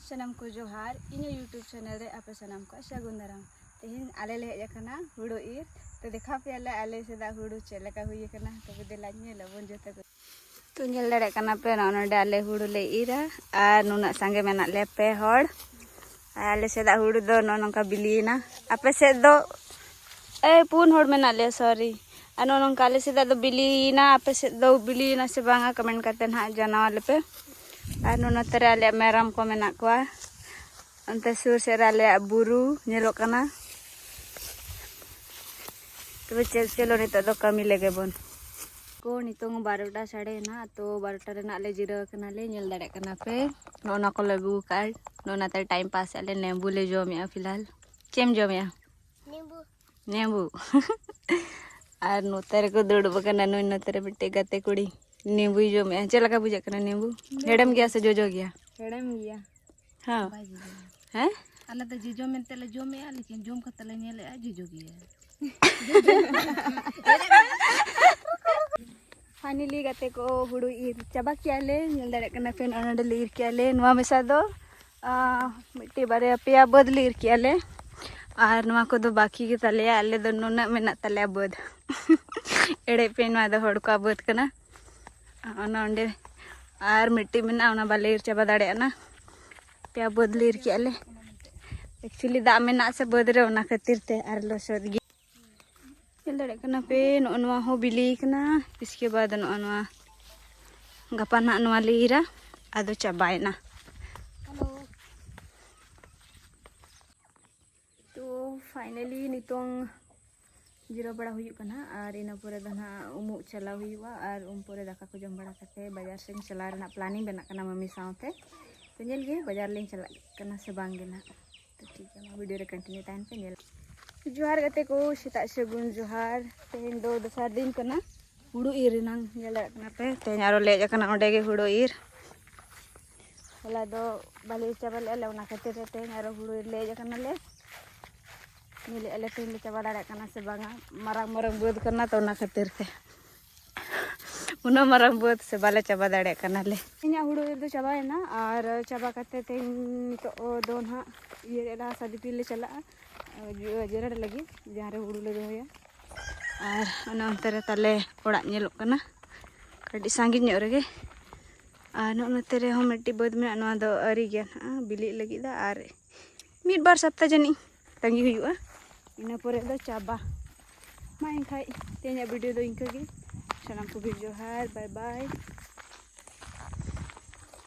सनम को जोहार इन YouTube channel रे आपे सनम को सागुन दाराम तेहिन आले ले हेज अकना हुड़ो ईर तो देखा पे आले सेदा हुड़ो चेलेका हुई कना तो देला नेलबन जते को तो नेल दाड़े कना पे नोडे आले हुड़ो ले ईरा आर नुना संगे मेना ले पे हड़ आले सेदा हुड़ो दो नोनका बिलीना आपे से दो ए पुन हड़ मेना ले सॉरी आ नोनका आले सेदा दो बिलीना आपे से दो बिलीना से बांगा कमेंट करते ना जनावल पे और नोनते आले मेरम को मेना को अंते सुर से आले बुरु नेलो कना तो चलो नितो दो कमी लेगे बन को नितों 12टा साढ़े ना तो 12टा रे नाले जिरा कना ले नेल दाड़े कना पे नोना को लगू कार्ड नोनाते टाइम पास आले नेंबू ले जोमिया फिलहाल चेम जोमिया नेंबू नेंबू और नोते रे को दुड़ब कना नुई नोते रे बिटे गते कुड़ी नींबू जोमिया चलका बुझा कना नींबू हेडम गया से जो गया हेडम गया हां हैं अल्लाह तो जीजो मेनते ले जोमिया लेकिन जोम कते ले नेले जीजो गया फाइनली गते को हुड़ू ईर चाबा कियाले नेल दाड़े कना पे नडे ईर कियाले नवा मेसा दो मिट्टी बारे पेया बदली ईर कियाले और नवा को दो बाकी के तले आले दो नुना मेना तले बद एड़े पे नवा दो हड़ को बद कना नोंडे और मिट्टी मेना उना बाले ईर चाबा दाड़े ना पेया बदली ईर कियाले एक्चुअली दा मेना से बद रे उना खातिर ते आर लसद गे नेल दाड़े कना पे नोनवा हो बिली कना इसके बाद नोनवा गपा ना नोवा ले ईरा आदो चाबायना हेलो तो फाइनली नितों जिरो बड़ा हुई कना और इन पोरे दना उमु चला हुआ और पोरे दाका को जम बड़ा करते बाजार से चला रना प्लानिंग बना कना मम्मी साथे तो नेल गे बाजार ले चला कना से बांगे ना तो ठीक है वीडियो रे कंटिन्यू टाइम पे नेल जोहार गते को सीता सगुन जोहार तेन दो दसार दिन कना हुड़ू ईर नांग नेल कना पे तेन आरो ले कना ओंडे गे हुड़ू ईर होला दो बाले चाबा ले ओना खातिर तेन आरो हुड़ू ईर ले कना ले नीले अले तेन ले चाबा दाड़े कना से बांगा मारंग मारंग बद कना तो ना खातिर ते उना मारंग बद से बाले चाबा दाड़े कना ले इना हुड़ू ईर दो चाबायना और चाबा कते तेन तो दो ना ये ला शादी पीले चला जरड़ लगी जहाँ रे हुड़ू ले दोया और उना अंतरे ताले ओड़ा नेलो कना कड़ी सांगी ᱧᱚᱜ ᱨᱮᱜᱮ और नोते रे हो मिट्टी बद में नवा दो अरी गया ना बिली लगी दा और मिड बार सप्ताह जनी तंगी हुआ इन पोरे दो चाबा मा इनखाई तेना वीडियो दो इनका गे सनम को भी जोहार बाय बाय।